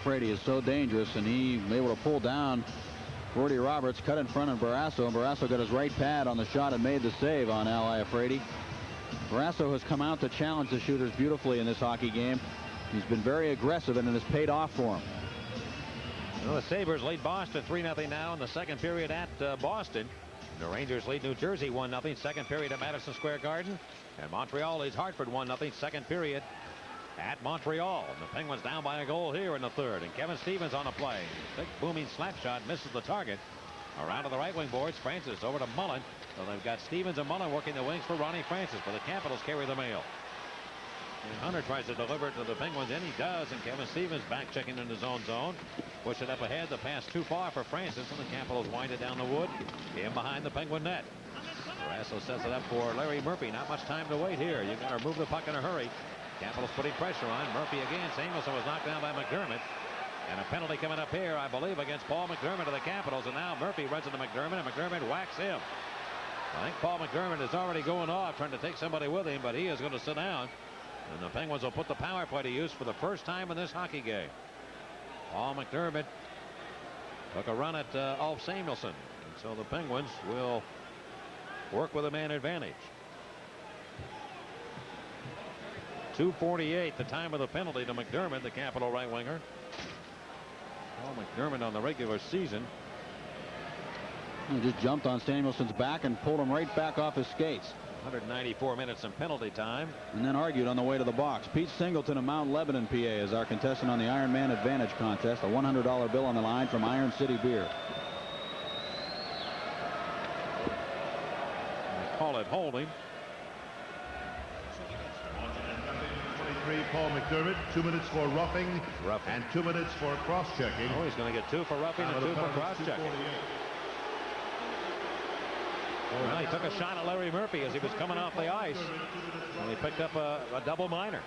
Frady is so dangerous, and he was able to pull down Gordy Roberts, cut in front of Barrasso, and Barrasso got his right pad on the shot and made the save on Al Frady. Barrasso has come out to challenge the shooters beautifully in this hockey game. He's been very aggressive, and it has paid off for him. Well, the Sabres lead Boston 3-0 now in the second period at Boston. The Rangers lead New Jersey 1-0 second period at Madison Square Garden. And Montreal leads Hartford 1-0 second period at Montreal. And the Penguins down by a goal here in the third. And Kevin Stevens on the play. Big booming slap shot misses the target. Around to the right wing boards. Francis over to Mullen. So they've got Stevens and Mullen working the wings for Ronnie Francis. But the Capitals carry the mail. And Hunter tries to deliver it to the Penguins, and he does. And Kevin Stevens back checking in his own zone. Push it up ahead. The pass too far for Francis, and the Capitals wind it down the wood. In behind the Penguin net. Barrasso sets it up for Larry Murphy. Not much time to wait here. You've got to move the puck in a hurry. Capitals putting pressure on. Murphy again. Samuelson was knocked down by McDermott. And a penalty coming up here, I believe, against Paul McDermott of the Capitals. And now Murphy runs into McDermott, and McDermott whacks him. I think Paul McDermott is already going off, trying to take somebody with him, but he is going to sit down. And the Penguins will put the power play to use for the first time in this hockey game. Paul McDermott took a run at Ulf Samuelsson. And so the Penguins will work with a man advantage. 2:48, the time of the penalty to McDermott, the Capital right winger. Paul McDermott on the regular season. He just jumped on Samuelson's back and pulled him right back off his skates. 194 minutes in penalty time. And then argued on the way to the box. Pete Singleton of Mount Lebanon, PA, is our contestant on the Iron Man Advantage contest. A $100 bill on the line from Iron City Beer. They call it holding. Paul McDermott, 2 minutes for roughing, and 2 minutes for cross-checking. Oh, he's going to get 2 for roughing and 2 for cross-checking. Well, he took a shot at Larry Murphy as he was coming off the ice, and he picked up a double minor.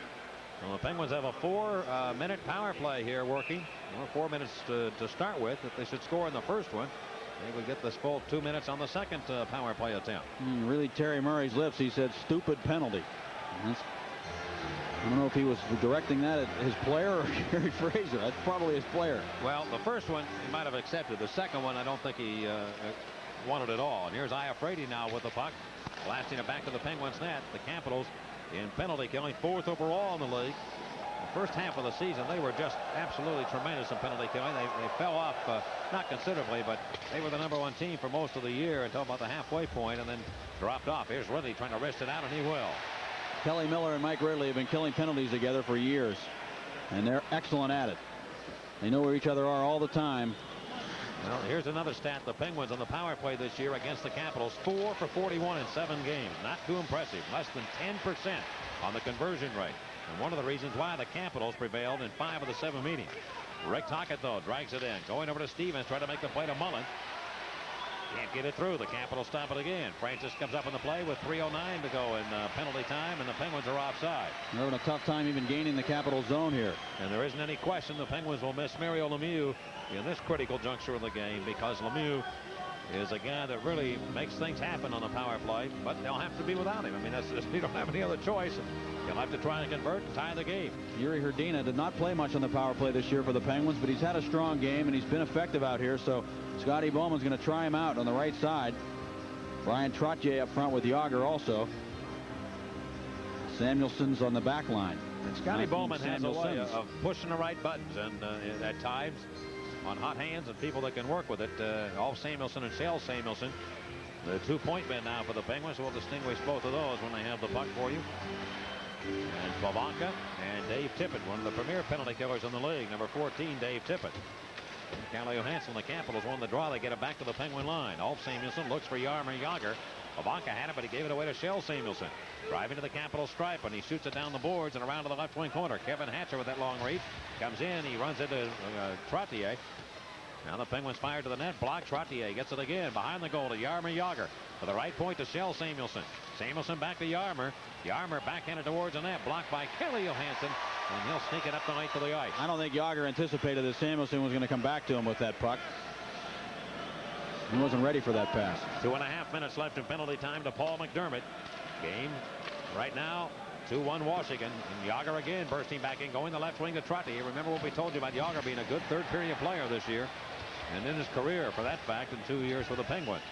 Well, the Penguins have a 4-minute power play here working. Well, 4 minutes to start with. If they should score in the first one, they would get this full 2 minutes on the second power play attempt. Really, Terry Murray's lips, he said, stupid penalty. I don't know if he was directing that at his player or Gary Fraser. That's probably his player. Well, the first one he might have accepted. The second one, I don't think he wanted at all. And here's Iafrate now with the puck, blasting it back to the Penguins net. The Capitals in penalty killing, 4th overall in the league. The first half of the season, they were just absolutely tremendous in penalty killing. They fell off not considerably, but they were the #1 team for most of the year until about the halfway point, and then dropped off. Here's Ridley trying to wrist it out, and he will. Kelly Miller and Mike Ridley have been killing penalties together for years, and they're excellent at it. They know where each other are all the time. Well, here's another stat. The Penguins on the power play this year against the Capitals, 4 for 41 in 7 games. Not too impressive. Less than 10% on the conversion rate. And one of the reasons why the Capitals prevailed in 5 of the 7 meetings. Rick Tocchet, though, drags it in. Going over to Stevens, trying to make the play to Mullen. Can't get it through. The Capitals stop it again. Francis comes up in the play with 3:09 to go in penalty time, and the Penguins are offside. They're having a tough time even gaining the Capital zone here. And there isn't any question the Penguins will miss Mario Lemieux in this critical juncture of the game, because Lemieux is a guy that really makes things happen on the power play, but they'll have to be without him. I mean, that's just, you don't have any other choice. You'll have to try and convert and tie the game. Yuri Hrdina did not play much on the power play this year for the Penguins, but he's had a strong game, and he's been effective out here, so Scotty Bowman's going to try him out on the right side. Brian Trottier up front with Yager also. Samuelson's on the back line. And Scotty Bowman has a way of pushing the right buttons, and at times on hot hands and people that can work with it. Ulf Samuelsson and Shel Samuelsson, the 2-point men now for the Penguins. We'll distinguish both of those when they have the puck for you. And Pavanka and Dave Tippett, one of the premier penalty killers in the league, number 14, Dave Tippett. And Calle Johansson, the Capitals won the draw. They get it back to the Penguin line. Ulf Samuelsson looks for Jaromir Jagr. Pavanka had it, but he gave it away to Shel Samuelsson. Driving to the Capital stripe, and he shoots it down the boards and around to the left wing corner. Kevin Hatcher with that long reach comes in. He runs into Trottier. Now the Penguins fire to the net. Block. Trottier gets it again behind the goal to Jaromir Jagr. To the right point to Shel Samuelsson. Samuelsson back to Jaromir. Jaromir backhanded towards the net. Blocked by Calle Johansson. And he'll sneak it up the length of the ice. I don't think Jagr anticipated that Samuelsson was going to come back to him with that puck. He wasn't ready for that pass. 2.5 minutes left in penalty time to Paul McDermott. Game right now 2-1 Washington. And Yager again bursting back in, going the left wing to Trottier. Remember what we told you about Yager being a good third period player this year. And in his career, for that fact, in 2 years for the Penguins.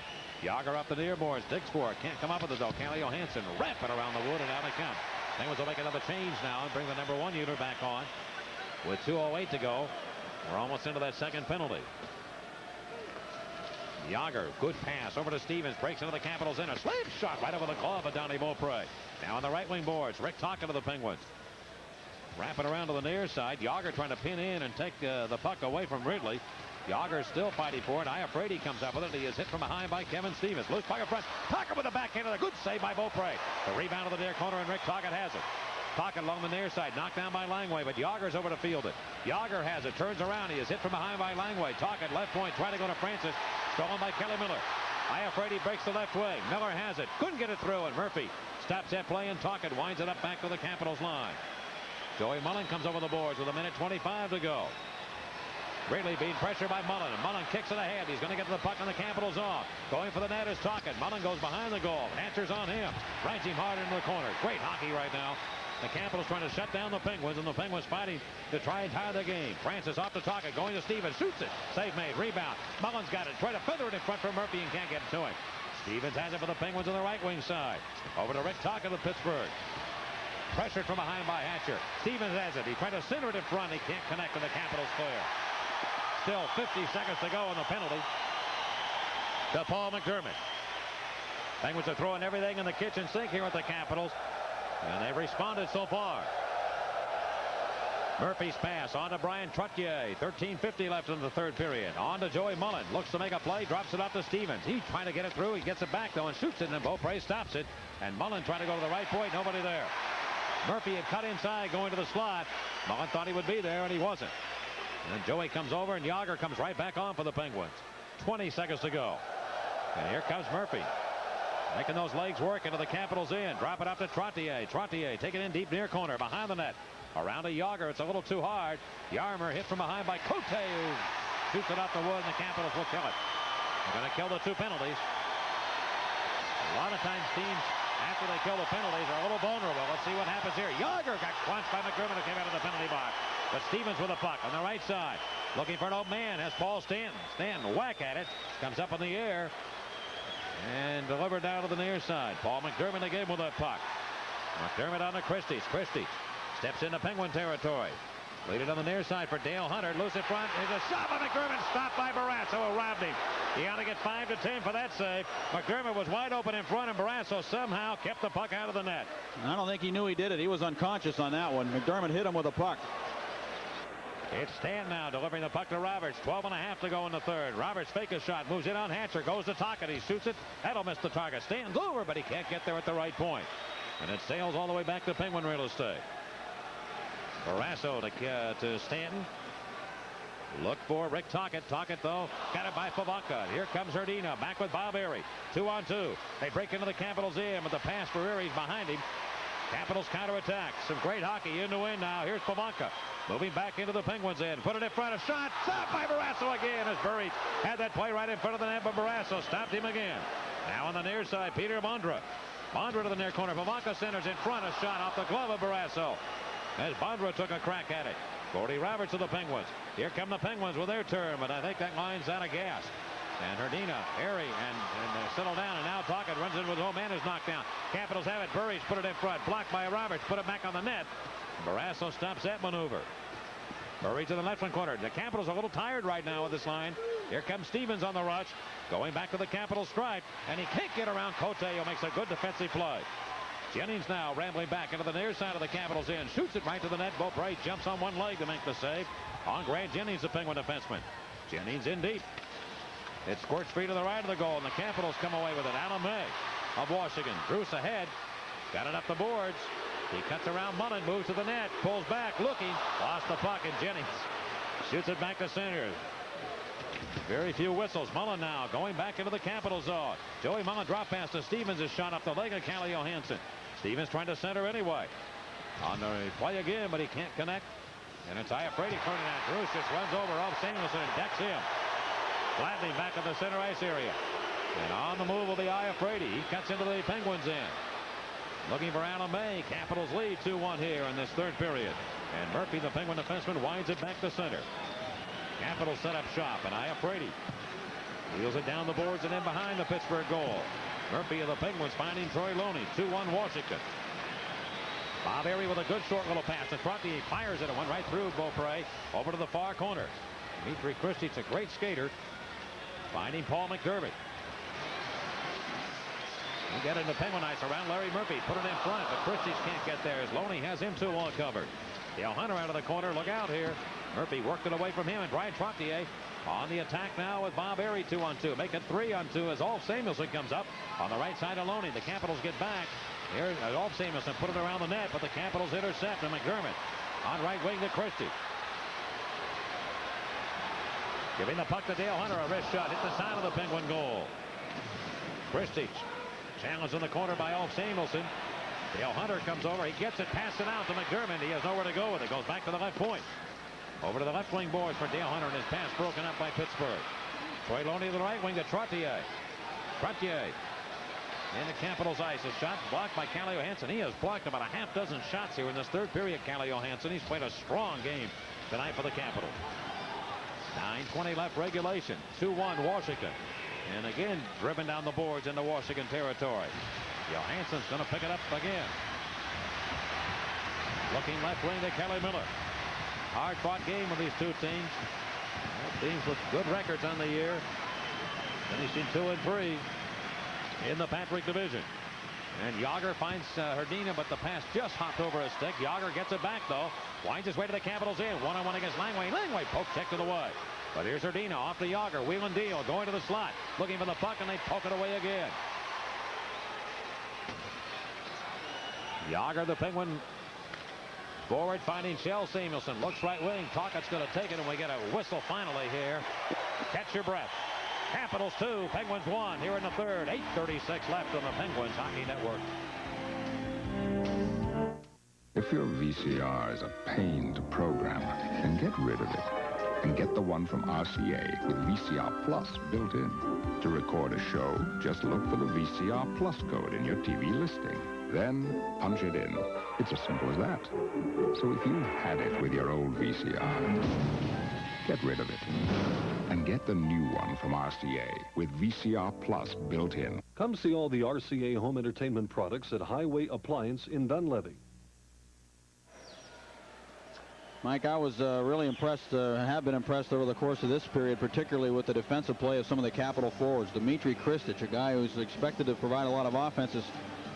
Yager up the near boards, digs for it, can't come up with it though. Callie Johansson wrap it around the wood and out it comes. Penguins will make another change now and bring the number 1 unit back on. With 2:08 to go, we're almost into that second penalty. Yager, good pass over to Stevens, breaks into the Capitals in a slap shot right over the glove of Donnie Beaupre. Now on the right wing boards, Rick Tocchet to the Penguins. Wrap it around to the near side. Yager trying to pin in and take the puck away from Ridley. Yager still fighting for it. Iafrate comes up with it. He is hit from behind by Kevin Stevens. Loose puck in front. Tocchet with the backhander. A good save by Beaupre. The rebound to the near corner, and Rick Tocchet has it. Tocchet along the near side, knocked down by Langway, but Yager's over to field it. Yager has it, turns around. He is hit from behind by Langway. Tocchet left point, trying to go to Francis. Stolen by Kelly Miller. Iafrate breaks the left wing. Miller has it. Couldn't get it through, and Murphy stops that play, and Tocchet winds it up back to the Capitals line. Joey Mullen comes over the boards with 1:25 to go. Ridley being pressured by Mullen, and Mullen kicks it ahead. He's going to get to the puck on the Capitals off. Going for the net is Tocchet. Mullen goes behind the goal. Hatcher's on him. Rides him hard into the corner. Great hockey right now. The Capitals trying to shut down the Penguins, and the Penguins fighting to try and tie the game. Francis off to Tocchet, going to Stevens, shoots it. Save made, rebound. Mullen's got it. Try to feather it in front for Murphy and can't get it to him. Stevens has it for the Penguins on the right wing side. Over to Rick Tocchet of Pittsburgh. Pressured from behind by Hatcher. Stevens has it. He tried to center it in front. He can't connect, and the Capitals clear. Still 50 seconds to go on the penalty to Paul McDermott. Penguins are throwing everything in the kitchen sink here at the Capitals, and they've responded so far. Murphy's pass on to Brian Trottier. 13:50 left in the third period. On to Joey Mullen. Looks to make a play. Drops it up to Stevens. He's trying to get it through. He gets it back, though, and shoots it, and Beaupre stops it. And Mullen trying to go to the right point. Nobody there. Murphy had cut inside going to the slot. Mullen thought he would be there, and he wasn't. And Joey comes over, and Yager comes right back on for the Penguins. 20 seconds to go. And here comes Murphy. Making those legs work into the Capitals in. Drop it up to Trottier. Trottier taking in deep near corner. Behind the net. Around to Yager. It's a little too hard. Yarmer hit from behind by Cote, who shoots it off the wood, and the Capitals will kill it. They're going to kill the 2 penalties. A lot of times teams, after they kill the penalties, are a little vulnerable. Let's see what happens here. Yager got crunched by McDermott, who came out of the penalty box. But Stevens with a puck on the right side. Looking for an open man. Has Paul Stanton. Stanton whack at it. Comes up in the air. And delivered down to the near side. Paul McDermott again with that puck. McDermott on to Christie. Christie steps into Penguin territory. Lead it on the near side for Dale Hunter. Loose in front. There's a shot by McDermott. Stopped by Barrasso, who robbed him. He ought to get 5 to 10 for that save. McDermott was wide open in front, and Barrasso somehow kept the puck out of the net. I don't think he knew he did it. He was unconscious on that one. McDermott hit him with a puck. It's Stan now delivering the puck to Roberts. 12.5 to go in the third. Roberts fake a shot. Moves in on Hatcher. Goes to Tocchet. He shoots it. That'll miss the target. Stanton's over, but he can't get there at the right point. And it sails all the way back to Penguin real estate. Barrasso to Stanton. Look for Rick Tocchet. Tocchet, though, got it by Favanka. Here comes Herdina. Back with Bob Erie. 2-on-2. They break into the Capitals in with the pass for Erie's behind him. Capitals counterattack. Some great hockey in to win now. Here's Favanka. Moving back into the Penguins end. Put it in front. A shot. Stopped by Barrasso again as Burry had that play right in front of the net, but Barrasso stopped him again. Now on the near side, Peter Bondra. Bondra to the near corner. Favanka centers in front. A shot off the glove of Barrasso as Bondra took a crack at it. Gordy Roberts of the Penguins. Here come the Penguins with their turn, but I think that line's out of gas. And Herdina, Erie, and settle down, and now Tocchet runs in with home man is knocked down. Capitals have it. Burry's put it in front. Blocked by Roberts. Put it back on the net. Barrasso stops that maneuver. Burry to the left one corner. The Capitals are a little tired right now with this line. Here comes Stevens on the rush. Going back to the Capitals stripe. And he can't get around Cote, who makes a good defensive play. Jennings now rambling back into the near side of the Capitals end. Shoots it right to the net. Beaupre jumps on one leg to make the save. On Grant Jennings, the Penguin defenseman. Jennings in deep. It squirts free to the right of the goal, and the Capitals come away with it. Alan May of Washington. Bruce ahead. Got it up the boards. He cuts around Mullen, moves to the net, pulls back, looking. Lost the puck, and Jennings shoots it back to center. Very few whistles. Mullen now going back into the Capital zone. Joey Mullen drop pass to Stevens is shot up the leg of Callie Johansson. Stevens trying to center anyway. On the play again, but he can't connect. And it's Iafrate turning that. Bruce just runs over off Samuelson and decks him. Gladly back in the center ice area. And on the move will be Iafrate. He cuts into the Penguins in. looking for Alan May. Capitals lead 2-1 here in this third period. And Murphy, the Penguin defenseman, winds it back to center. Capitals set up shop, and Iafrate wheels it down the boards and in behind the Pittsburgh goal. Murphy of the Penguins finding Troy Loney. 2-1 Washington. Bob Airey with a good short little pass. And Trottier fires it. It went right through Beaupre over to the far corner. Dmitry Kristich, a great skater, finding Paul McDermott. We get into Penguin ice around Larry Murphy. Put it in front, but Kristich can't get there as Loney has him too all covered. Dale Hunter out of the corner. Look out here. Murphy worked it away from him, and Brian Trottier on the attack now with Bob Airey 2-on-2. Make it 3-on-2 as Ulf Samuelsson comes up on the right side of Loney. The Capitals get back. Here, Ulf Samuelsson put it around the net, but the Capitals intercept, and McDermott on right wing to Kristich. Giving the puck to Dale Hunter. A wrist shot hit the side of the Penguin goal. Kristich challenged in the corner by Ulf Samuelsson. Dale Hunter comes over. He gets it, passes it out to McDermott. He has nowhere to go with it. Goes back to the left point. Over to the left wing boards for Dale Hunter, and his pass broken up by Pittsburgh. Troy Loney to the right wing to Trottier. Trottier in the Capitals ice. A shot blocked by Calle Johansson. He has blocked about a half dozen shots here in this third period. Calle Johansson. He's played a strong game tonight for the Capitals. 9:20 left regulation. 2-1 Washington. And again driven down the boards into Washington territory. Johansson's going to pick it up again. Looking left wing to Kelly Miller. Hard-fought game with these two teams. Teams with good records on the year. Finishing 2-3 in the Patrick division. And Jágr finds Hrdina, but the pass just hopped over his stick. Jágr gets it back, though. Winds his way to the Capitals in. One-on-one against Langway. Langway poke check to the way. But here's Hrdina off to Jágr. Wheel and deal. Going to the slot. Looking for the puck, and they poke it away again. Jágr, the Penguin forward, finding Shell Samuelsson. Looks right wing. Talcott's going to take it, and we get a whistle finally here. Catch your breath. Capitals 2, Penguins 1 here in the third. 8:36 left on the Penguins Hockey Network. If your VCR is a pain to program, then get rid of it. And get the one from RCA with VCR Plus built in. To record a show, just look for the VCR Plus code in your TV listing. Then punch it in. It's as simple as that. So if you had it with your old VCR, get rid of it. And get the new one from RCA with VCR Plus built in. Come see all the RCA home entertainment products at Highway Appliance in Dunleavy. Mike, I was really impressed, have been impressed over the course of this period, particularly with the defensive play of some of the Capital forwards. Dmitry Kristich, a guy who's expected to provide a lot of offenses,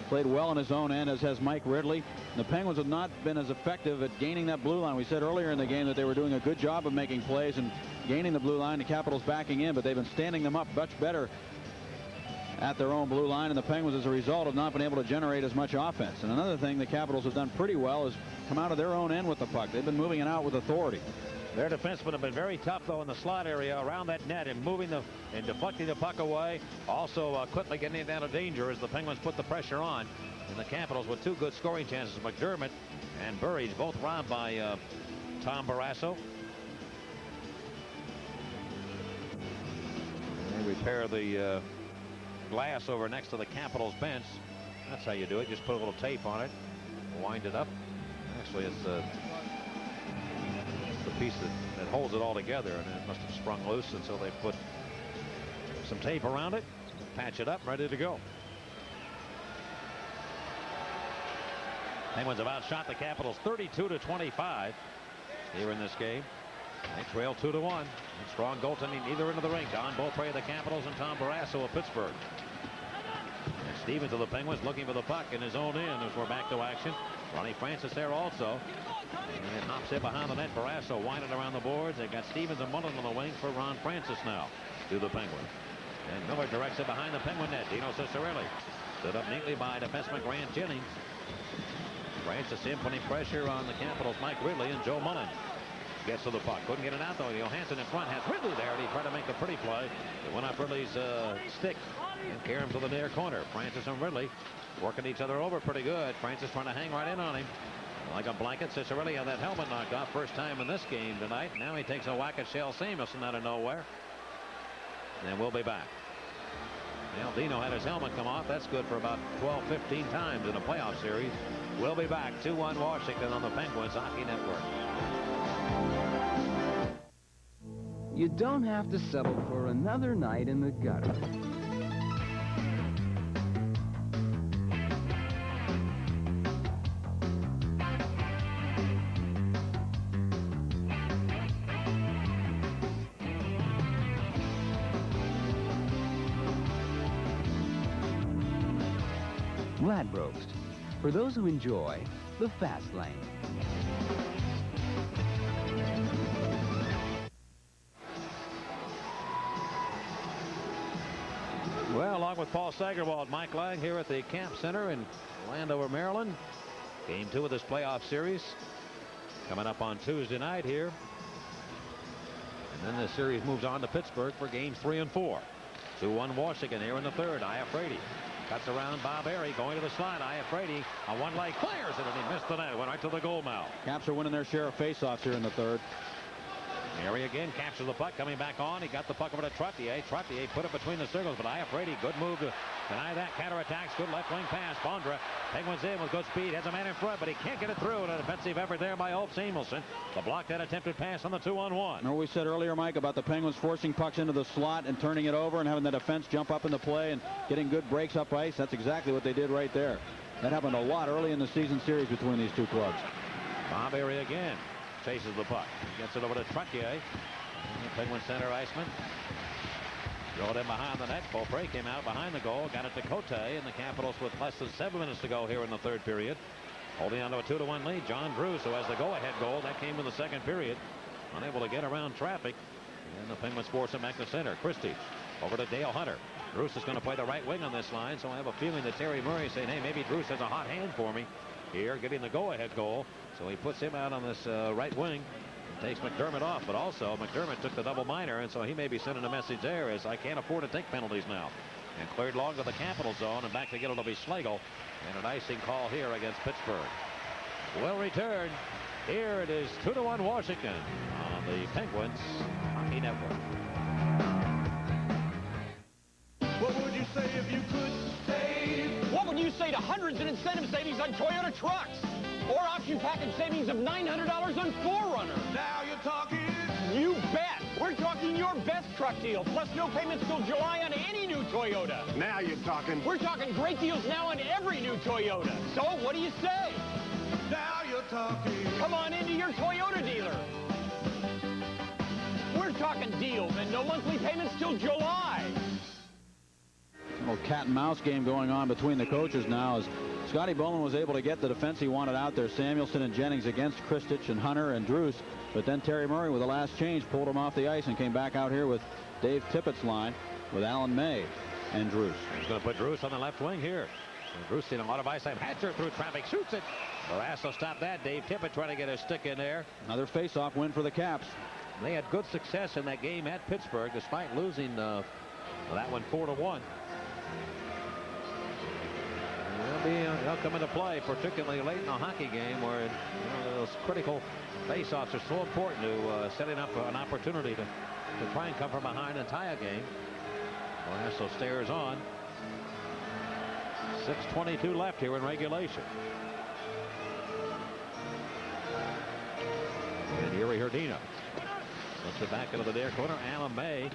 played well in his own end, as has Mike Ridley. The Penguins have not been as effective at gaining that blue line. We said earlier in the game that they were doing a good job of making plays and gaining the blue line. The Capitals backing in, but they've been standing them up much better at their own blue line, and the Penguins, as a result, have not been able to generate as much offense. And another thing the Capitals have done pretty well is come out of their own end with the puck. They've been moving it out with authority. Their defensemen have been very tough, though, in the slot area around that net and moving and deflecting the puck away. Also quickly getting it out of danger as the Penguins put the pressure on. And the Capitals with two good scoring chances, McDermott and Burridge, both robbed by Tom Barrasso. They repair the glass over next to the Capitals bench. That's how you do it. Just put a little tape on it, wind it up. Actually, it's the piece that holds it all together, and it must have sprung loose, and so they put some tape around it, patch it up, ready to go. Penguins have outshot the Capitals 32-25 here in this game. They trail 2-1. Strong goaltending either end of the rink. Don Beaupre of the Capitals and Tom Barrasso of Pittsburgh. And Stevens of the Penguins looking for the puck in his own end as we're back to action. Ronnie Francis there also. And hops in behind the net. Barrasso winding around the boards. They've got Stevens and Mullen on the wing for Ron Francis now to the Penguins. And Miller directs it behind the Penguin net. Dino Ciccarelli stood up neatly by defenseman Grant Jennings. Francis in putting pressure on the Capitals' Mike Ridley, and Joe Mullen gets to the puck. Couldn't get it out, though. Johansson in front has Ridley there, and he tried to make a pretty play. It went off Ridley's stick and carried him to the near corner. Francis and Ridley working each other over pretty good. Francis trying to hang right in on him like a blanket. Ciccarelli had that helmet knocked off first time in this game tonight. Now he takes a whack at Shell Samuelsson out of nowhere. And we'll be back. Well, Dino had his helmet come off. That's good for about 12, 15 times in a playoff series. We'll be back. 2-1 Washington on the Penguins Hockey Network. You don't have to settle for another night in the gutter. Ladbrokes, for those who enjoy the fast lane. Well, along with Paul Steigerwald, Mike Lang here at the Camp Center in Landover, Maryland. Game 2 of this playoff series coming up on Tuesday night here. And then the series moves on to Pittsburgh for games 3 and 4. 2-1 Washington here in the third. Iafrate cuts around Bob Airy going to the slide. Iafrate on one leg fires it, and he missed the net. Went right to the goal mouth. Caps are winning their share of faceoffs here in the third. Airy again captures the puck, coming back on. He got the puck over to Trottier. Trottier put it between the circles, but Iafrate, good move to deny that. Counterattacks, good left wing pass. Bondra, Penguins in with good speed, has a man in front, but he can't get it through. And a defensive effort there by Ulf Samuelsson to block that attempted pass on the 2-on-1. Remember we said earlier, Mike, about the Penguins forcing pucks into the slot and turning it over and having the defense jump up in the play and getting good breaks up ice. That's exactly what they did right there. That happened a lot early in the season series between these two clubs. Bob Airy again chases the puck. He gets it over to Trottier. Penguin center iceman. Throw it in behind the net. Beaupre came out behind the goal. Got it to Cote, and the Capitals with less than 7 minutes to go here in the third period. Holding on to a 2-1 lead. John Drews, who has the go-ahead goal. That came in the second period. Unable to get around traffic. And the Penguins force him back to center. Christie over to Dale Hunter. Drews is going to play the right wing on this line, so I have a feeling that Terry Murray is saying, hey, maybe Drews has a hot hand for me here, getting the go-ahead goal. So he puts him out on this right wing. Takes McDermott off, but also McDermott took the double minor, and so he may be sending a message there as I can't afford to take penalties now. And cleared long to the Capital zone, and back to get it will be Schlegel, and an icing call here against Pittsburgh. We'll return. Here it is 2-1 Washington on the Penguins Hockey Network. What would you say if you could save? What would you say to hundreds in incentive savings on Toyota trucks? Or option package savings of $900 on 4Runner. Now you're talking. You bet. We're talking your best truck deal, plus no payments till July on any new Toyota. Now you're talking. We're talking great deals now on every new Toyota. So what do you say? Now you're talking. Come on into your Toyota dealer. We're talking deals and no monthly payments till July. A little cat and mouse game going on between the coaches now as Scotty Bowman was able to get the defense he wanted out there. Samuelsson and Jennings against Kristich and Hunter and Drews. But then Terry Murray with the last change pulled him off the ice and came back out here with Dave Tippett's line with Alan May and Drews. He's going to put Drews on the left wing here. And Drews seen a lot of ice time. Hatcher through traffic, shoots it. Barrasso stopped that. Dave Tippett trying to get his stick in there. Another face-off win for the Caps. They had good success in that game at Pittsburgh despite losing that one 4-1. They'll come into play, particularly late in a hockey game where those critical face-offs are so important to setting up an opportunity to try and come from behind and tie a game. Barrasso stares on. 6:22 left here in regulation. And Yuri Herdina lets it back into the near corner. Alan May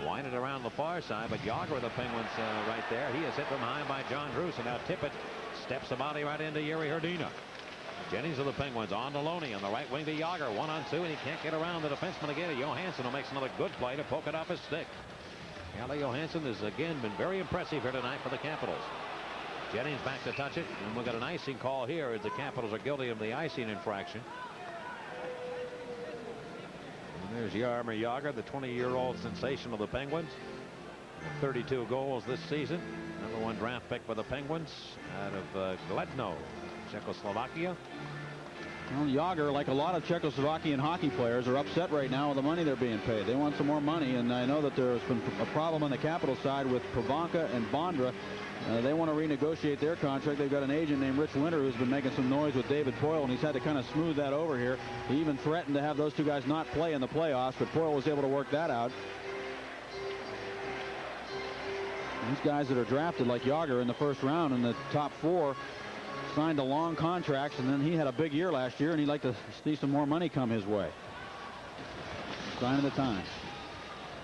winded around the far side, but Yager of the Penguins right there. He is hit from behind by John Drews, and now Tippett steps the body right into Yuri Herdina. Jennings of the Penguins on to Loney on the right wing to Yager. 1-on-2, and he can't get around the defenseman again. Johansson who makes another good play to poke it off his stick. Calle Johansson has again been very impressive here tonight for the Capitals. Jennings back to touch it, and we've got an icing call here as the Capitals are guilty of the icing infraction. And there's Jaromir Jagr, the 20-year-old sensation of the Penguins. 32 goals this season. #1 draft pick for the Penguins out of Gledno, Czechoslovakia. Well, Yager, like a lot of Czechoslovakian hockey players, are upset right now with the money they're being paid. They want some more money, and I know that there's been a problem on the Capital side with Provanka and Bondra. They want to renegotiate their contract. They've got an agent named Rich Winter who's been making some noise with David Poile, and he's had to kind of smooth that over here. He even threatened to have those two guys not play in the playoffs, but Poile was able to work that out. These guys that are drafted like Yager in the first round in the top 4 signed a long contracts, and then he had a big year last year, and he'd like to see some more money come his way. Sign of the time.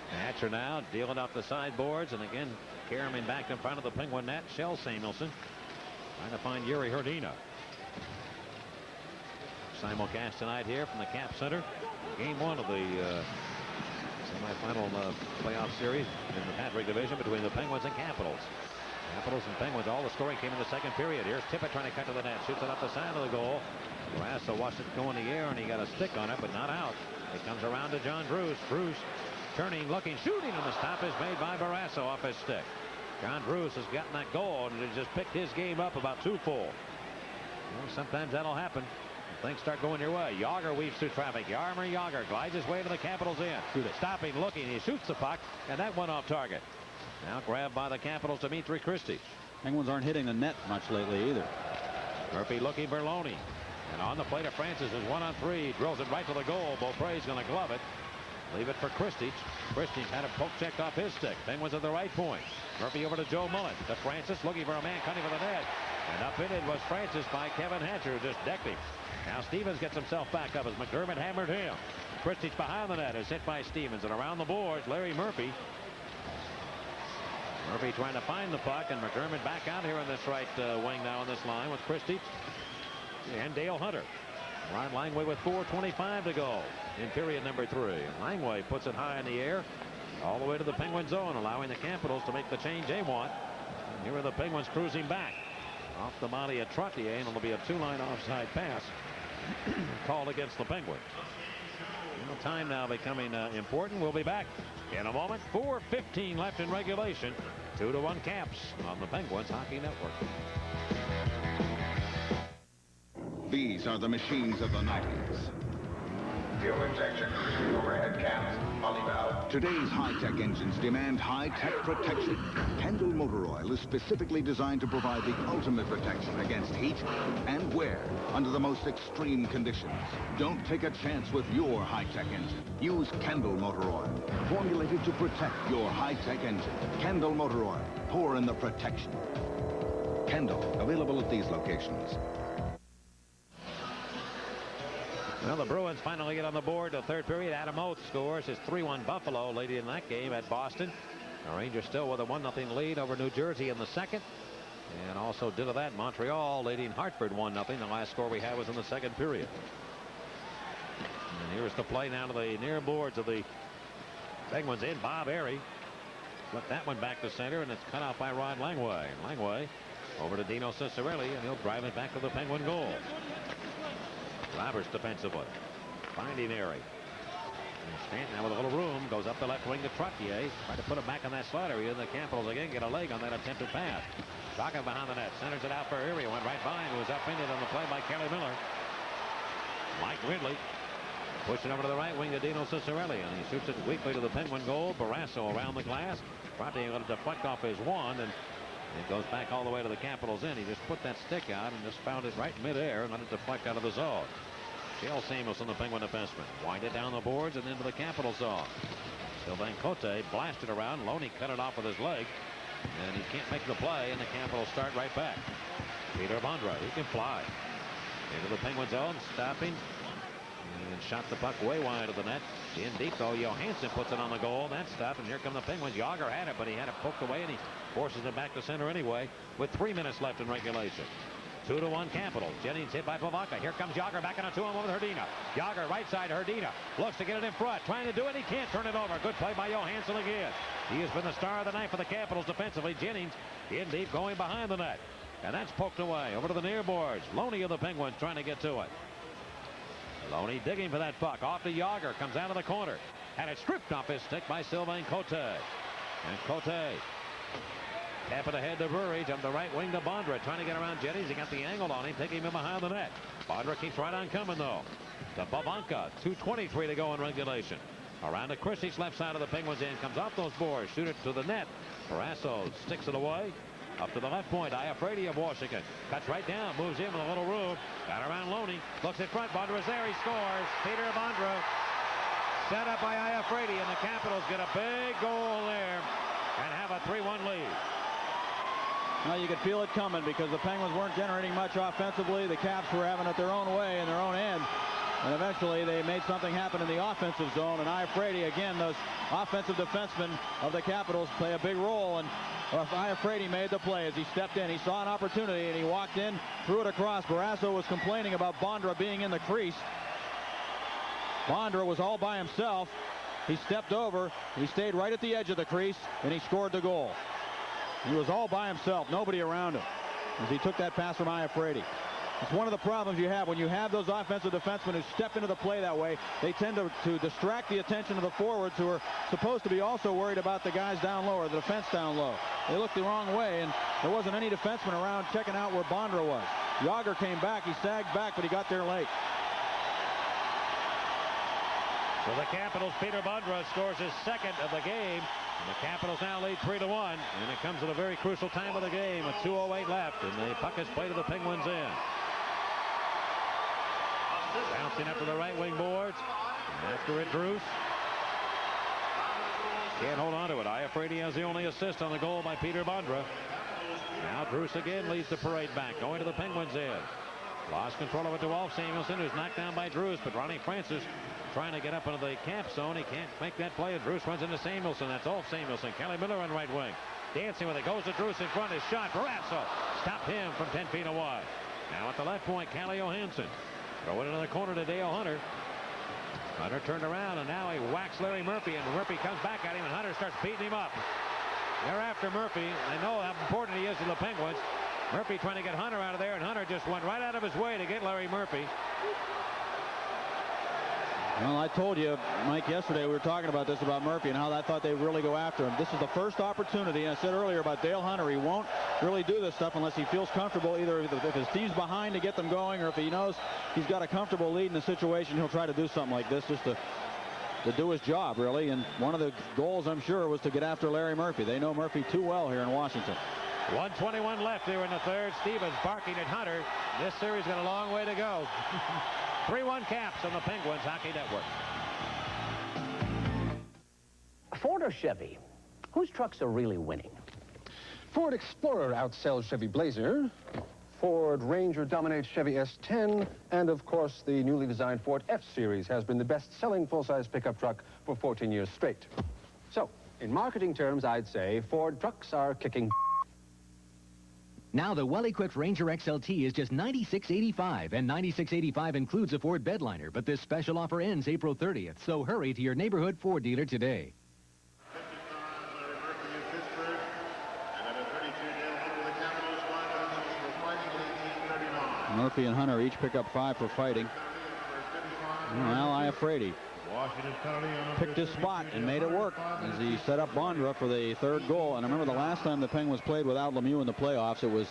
Hatcher now dealing up the sideboards, and again Karaman back in front of the Penguin net. Shell Samuelson trying to find Yuri Herdina. Simulcast tonight here from the Cap Center. Game 1 of the semifinal playoff series in the Patrick division between the Penguins and Capitals. Capitals and Penguins, all the scoring came in the second period. Here's Tippett trying to cut to the net. Shoots it up the side of the goal. Barrasso watched it go in the air, and he got a stick on it, but not out. It comes around to John Bruce. Bruce turning, looking, shooting, and the stop is made by Barrasso off his stick. John Bruce has gotten that goal, and it just picked his game up about 2 full. Sometimes that'll happen. Things start going your way. Yager weaves through traffic. Jaromir Jagr glides his way to the Capitals end. Stopping, looking, he shoots the puck, and that went off target. Now grabbed by the Capitals, Dmitry Kristich. Penguins aren't hitting the net much lately either. Murphy looking Berloni. And on the plate of Francis is 1-on-3. Drills it right to the goal. Beaupre's going to glove it. Leave it for Kristich. Kristich had a poke checked off his stick. Penguins at the right point. Murphy over to Joe Mullen. To Francis looking for a man cutting for the net. And up in it was Francis by Kevin Hatcher, who just decked him. Now Stevens gets himself back up as McDermott hammered him. Kristich behind the net is hit by Stevens, and around the boards Larry Murphy. Murphy trying to find the puck, and McDermott back out here on this right wing now on this line with Kristich and Dale Hunter. Ron Langway with 4:25 to go in period number 3. And Langway puts it high in the air all the way to the Penguin zone, allowing the Capitals to make the change they want. And here are the Penguins cruising back. Off the body of Trottier, and it'll be a 2-line offside pass called against the Penguins. Time now becoming important. We'll be back in a moment. 4:15 left in regulation. 2-1 Caps on the Penguins Hockey Network. These are the machines of the 90s. Fuel injection, overhead cams, polyvalve. Today's high-tech engines demand high-tech protection. Kendall Motor Oil is specifically designed to provide the ultimate protection against heat and wear under the most extreme conditions. Don't take a chance with your high-tech engine. Use Kendall Motor Oil, formulated to protect your high-tech engine. Kendall Motor Oil, pour in the protection. Kendall, available at these locations. Well, the Bruins finally get on the board. The third period, Adam Oates scores his 3-1 Buffalo late in that game at Boston. The Rangers still with a 1-0 lead over New Jersey in the second. And also did of that, Montreal leading Hartford 1-0. The last score we had was in the second period. And here's the play now to the near boards of the Penguins in. Bob Airy flipped that one back to center, and it's cut off by Rod Langway. Langway over to Dino Ciccarelli, and he'll drive it back to the Penguin goal. Roberts defensively finding Airy. And Stanton now with a little room goes up the left wing to Trottier. Try to put him back on that slot area. The Capitals again get a leg on that attempted pass. Talking behind the net, centers it out for Airy. Went right by him. It was upended on the play by Kelly Miller. Mike Ridley pushing over to the right wing to Dino Ciccarelli, and he shoots it weakly to the Penguin goal. Barrasso around the glass. Trottier going to deflect off his wand, and it goes back all the way to the Capitals end. He just put that stick out and just found it right midair and let it deflect out of the zone. Shell Samuelson, the Penguin defenseman, wind it down the boards and into the Capitol zone. Sylvain Cote blasted around. Loney cut it off with his leg, and he can't make the play, and the Capitals start right back. Peter Bondra, he can fly into the Penguin zone, stopping, and shot the puck way wide of the net. In deep, though, Johansson puts it on the goal. That stopped, and here come the Penguins. Yager had it, but he had it poked away, and he forces it back to center anyway with 3 minutes left in regulation. 2-1 Capitals. Jennings hit by Pavaka. Here comes Yager back on a 2-on-1 with Herdina. Yager right side, Herdina looks to get it in front, trying to do it. He can't turn it over. Good play by Johansson again. He has been the star of the night for the Capitals defensively. Jennings in deep, going behind the net, and that's poked away over to the near boards. Loney of the Penguins trying to get to it. Loney digging for that puck. Off to Yager. Comes out of the corner. And it's stripped off his stick by Sylvain Cote. And Cote tap it ahead to Burridge on the right wing to Bondra. Trying to get around Jennings. He got the angle on him. Taking him behind the net. Bondra keeps right on coming, though. To Babanka. 2:23 to go in regulation. Around to Kristich, left side of the Penguins end. Comes off those boards. Shoot it to the net. Barrasso sticks it away. Up to the left point, Iafrate of Washington. Cuts right down, moves in with a little room. Got around Loney. Looks in front. Bondra's there. He scores. Peter Bondra set up by Iafrate, and the Capitals get a big goal there and have a 3-1 lead. Now you could feel it coming because the Penguins weren't generating much offensively. The Caps were having it their own way in their own end. And eventually they made something happen in the offensive zone. And Iafrate, again, those offensive defensemen of the Capitals play a big role. And Iafrate made the play as he stepped in. He saw an opportunity and he walked in, threw it across. Barrasso was complaining about Bondra being in the crease. Bondra was all by himself. He stepped over. He stayed right at the edge of the crease and he scored the goal. He was all by himself, nobody around him, as he took that pass from Iafrate. It's one of the problems you have when you have those offensive defensemen who step into the play that way. They tend to distract the attention of the forwards, who are supposed to be also worried about the guys down low or the defense down low. They looked the wrong way, and there wasn't any defenseman around checking out where Bondra was. Yager came back. He sagged back, but he got there late. So the Capitals, Peter Bondra scores his second of the game. And the Capitals now lead 3-1, and it comes at a very crucial time of the game with 2:08 left, and the puck is played to the Penguins' end. Bouncing up to the right wing boards. And after it, Druce. Can't hold on to it. Iafrate has the only assist on the goal by Peter Bondra. Now Druce again leads the parade back, going to the Penguins' end. Lost control of it to Wolf Samuelsson, who's knocked down by Druce, but Ronnie Francis trying to get up into the cap zone. He can't make that play. Druce runs into Samuelsson. That's Wolf Samuelsson. Kelly Miller on right wing. Dancing with it. Goes to Druce in front. His shot. Barrasso stopped him from 10 feet away. Now at the left point, Calle Johansson. Throw it into the corner to Dale Hunter. Hunter turned around, and now he whacks Larry Murphy, and Murphy comes back at him, and Hunter starts beating him up. They're after Murphy. They know how important he is to the Penguins. Murphy trying to get Hunter out of there, and Hunter just went right out of his way to get Larry Murphy. Well, I told you, Mike, yesterday we were talking about this, about Murphy and how I thought they'd really go after him. This is the first opportunity. And I said earlier about Dale Hunter. He won't really do this stuff unless he feels comfortable, either if his team's behind to get them going, or if he knows he's got a comfortable lead in the situation, he'll try to do something like this just to do his job, really. And one of the goals, I'm sure, was to get after Larry Murphy. They know Murphy too well here in Washington. 1:21 left here in the third. Stevens barking at Hunter. This series got a long way to go. 3-1 Caps on the Penguins Hockey Network. Ford or Chevy? Whose trucks are really winning? Ford Explorer outsells Chevy Blazer. Ford Ranger dominates Chevy S10. And, of course, the newly designed Ford F-Series has been the best-selling full-size pickup truck for 14 years straight. So, in marketing terms, I'd say Ford trucks are kicking. Now the well-equipped Ranger XLT is just $96.85, and $96.85 includes a Ford bedliner, but this special offer ends April 30th, so hurry to your neighborhood Ford dealer today. Murphy and Hunter each pick up 5 for fighting. Well, Iafrate picked his spot and made it work as he set up Bondra for the third goal. And I remember the last time the Penguins played without Lemieux in the playoffs, it was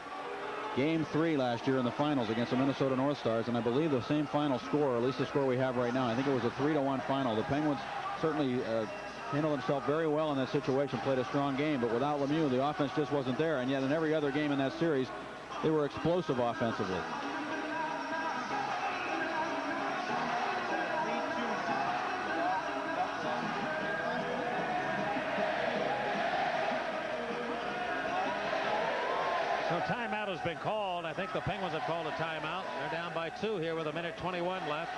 Game 3 last year in the finals against the Minnesota North Stars, and I believe the same final score, or at least the score we have right now. I think it was a 3-1 final. The Penguins certainly handled themselves very well in that situation, played a strong game, but without Lemieux, the offense just wasn't there. And yet in every other game in that series, they were explosive offensively. So timeout has been called. I think the Penguins have called a timeout. They're down by 2 here with 1:21 left.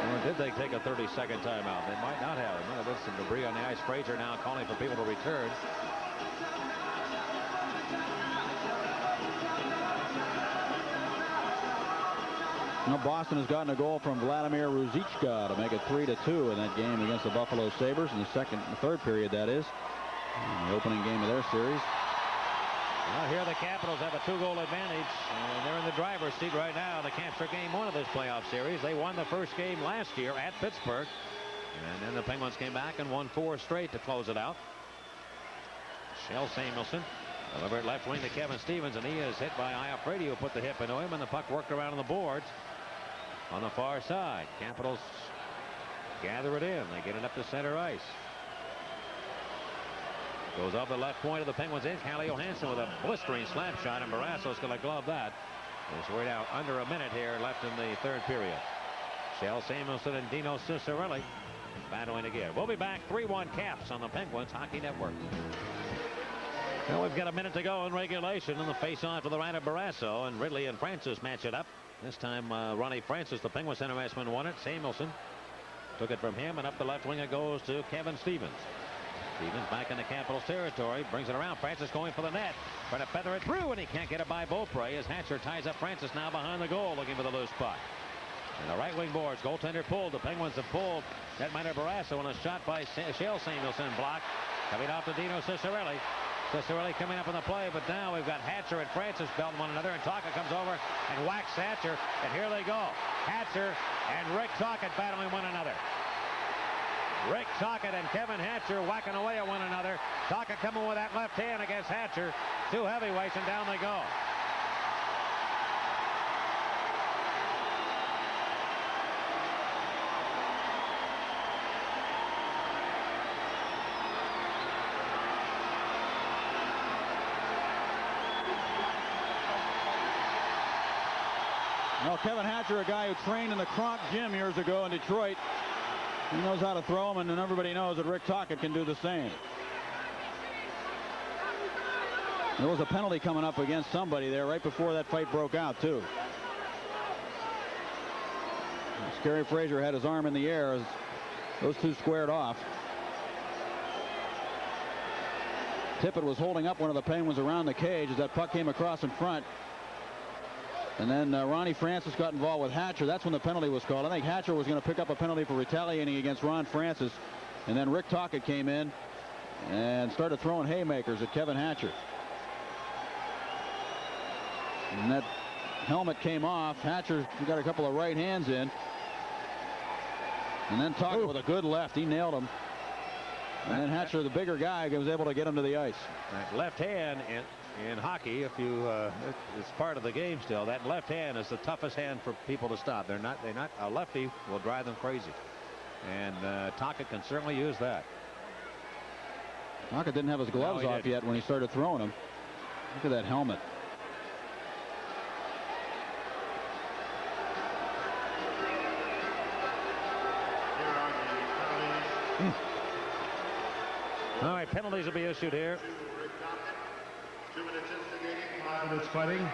Or did they take a 30-second timeout? They might not have. There might have been some debris on the ice. Frazier now calling for people to return. Now Boston has gotten a goal from Vladimir Ruzicka to make it 3-2 in that game against the Buffalo Sabres in the third period, that is, in the opening game of their series. Well, here the Capitals have a 2-goal advantage, and they're in the driver's seat right now. The Caps are game 1 of this playoff series. They won the first game last year at Pittsburgh, and then the Penguins came back and won 4 straight to close it out. Shell Samuelsson delivered left wing to Kevin Stevens, and he is hit by Iafrate, who put the hip into him, and the puck worked around on the boards on the far side. Capitals gather it in. They get it up to center ice. Goes off the left point of the Penguins in. Calle Johansson with a blistering slap shot, and Barrasso's going to glove that. As we're now under a minute here left in the third period. Shell Samuelson and Dino Cicerelli battling again. We'll be back. 3-1 Caps on the Penguins Hockey Network. Well, we've got a minute to go in regulation, and the face-off to the right of Barrasso, and Ridley and Francis match it up. This time, Ronnie Francis, the Penguin centerman, won it. Samuelson took it from him, and up the left wing it goes to Kevin Stevens. Stevens back in the Capitals territory, brings it around. Francis going for the net, trying to feather it through, and he can't get it by Beaupre as Hatcher ties up Francis now behind the goal, looking for the loose puck. And the right wing boards, goaltender pulled. The Penguins have pulled netminder Barrasso, and a shot by Shell Samuelson blocked, coming off to Dino Cicerelli. Cicerelli coming up in the play, but now we've got Hatcher and Francis belting one another, and Tocchet comes over and whacks Hatcher, and here they go. Hatcher and Rick Tocchet battling one another. Rick Tocchet and Kevin Hatcher whacking away at one another. Tocchet coming with that left hand against Hatcher. Two heavyweights, and down they go. Well, Kevin Hatcher, a guy who trained in the Kronk gym years ago in Detroit. He knows how to throw them, and everybody knows that Rick Tocchet can do the same. There was a penalty coming up against somebody there right before that fight broke out, too. Scary Frazier had his arm in the air as those two squared off. Tippett was holding up one of the Penguins around the cage as that puck came across in front. And then Ronnie Francis got involved with Hatcher. That's when the penalty was called. I think Hatcher was going to pick up a penalty for retaliating against Ron Francis. And then Rick Tocchet came in and started throwing haymakers at Kevin Hatcher. And that helmet came off. Hatcher got a couple of right hands in. And then Tocchet with a good left. He nailed him. And then Hatcher, the bigger guy, was able to get him to the ice. That left hand in hockey, if you it's part of the game still. That left hand is the toughest hand for people to stop. They're not a lefty will drive them crazy, and Tocchet can certainly use that. Tocchet didn't have his gloves off yet when he started throwing them. Look at that helmet. All right, penalties will be issued here. 2 minutes instigating, 5 minutes fighting.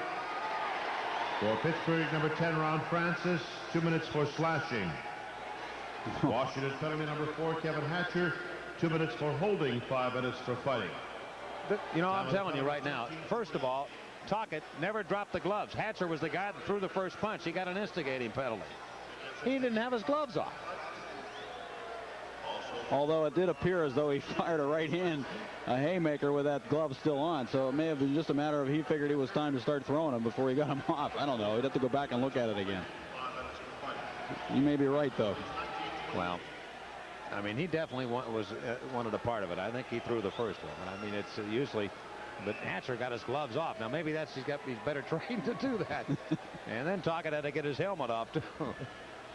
For Pittsburgh, number 10, Ron Francis, 2 minutes for slashing. Washington penalty number 4, Kevin Hatcher, 2 minutes for holding, 5 minutes for fighting. You know, I'm telling you right now, first of all, Tocchet never dropped the gloves. Hatcher was the guy that threw the first punch. He got an instigating penalty. He didn't have his gloves off. Although it did appear as though he fired a right hand, a haymaker with that glove still on. So it may have been just a matter of he figured it was time to start throwing him before he got him off. I don't know. He'd have to go back and look at it again. You may be right, though. Well, I mean, he definitely wanted a part of it. I think he threw the first one. I mean, it's usually, but Hatcher got his gloves off. Now, maybe he's better trained to do that. And then Tocchet had to get his helmet off, too.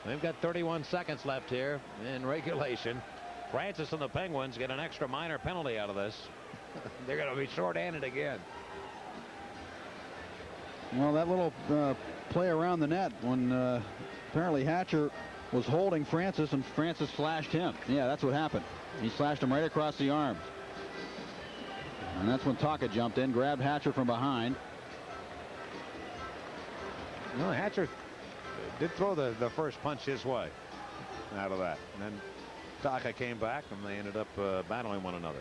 They've got 31 seconds left here in regulation. Francis and the Penguins get an extra minor penalty out of this. They're going to be short-handed again. Well, that little play around the net when apparently Hatcher was holding Francis and Francis slashed him. Yeah, that's what happened. He slashed him right across the arm. And that's when Tocchet jumped in, grabbed Hatcher from behind. No, Hatcher did throw the first punch his way out of that. And then Tocchet came back, and they ended up battling one another.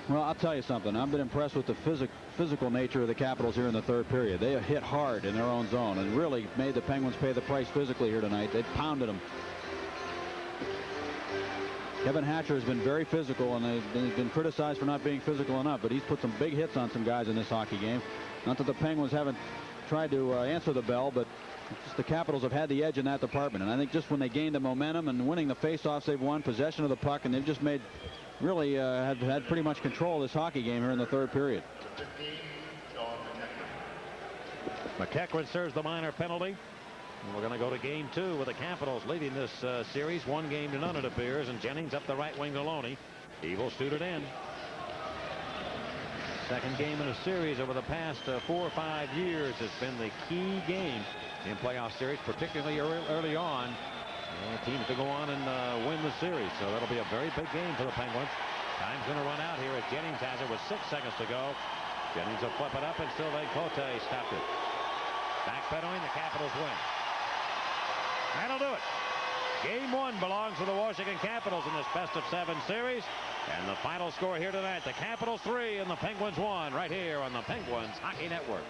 Well, I'll tell you something. I've been impressed with the physical nature of the Capitals here in the third period. They hit hard in their own zone and really made the Penguins pay the price physically here tonight. They pounded them. Kevin Hatcher has been very physical, and he's been criticized for not being physical enough, but he's put some big hits on some guys in this hockey game. Not that the Penguins haven't tried to answer the bell, but just the Capitals have had the edge in that department. And I think just when they gained the momentum and winning the faceoffs, they've won possession of the puck, and they've just really had pretty much control of this hockey game here in the third period. McEachran serves the minor penalty. And we're going to go to game 2 with the Capitals leading this series 1-0 it appears, and Jennings up the right wing to Loney. Evil shoot it in. Second game in a series over the past 4 or 5 years has been the key game in playoff series, particularly early on. Teams to go on and win the series. So that'll be a very big game for the Penguins. Time's going to run out here as Jennings has it with 6 seconds to go. Jennings will flip it up, and still then Cote stopped it. Backpedaling, the Capitals win. That'll do it. Game 1 belongs to the Washington Capitals in this best-of-7 series. And the final score here tonight, the Capitals 3 and the Penguins 1, right here on the Penguins Hockey Network.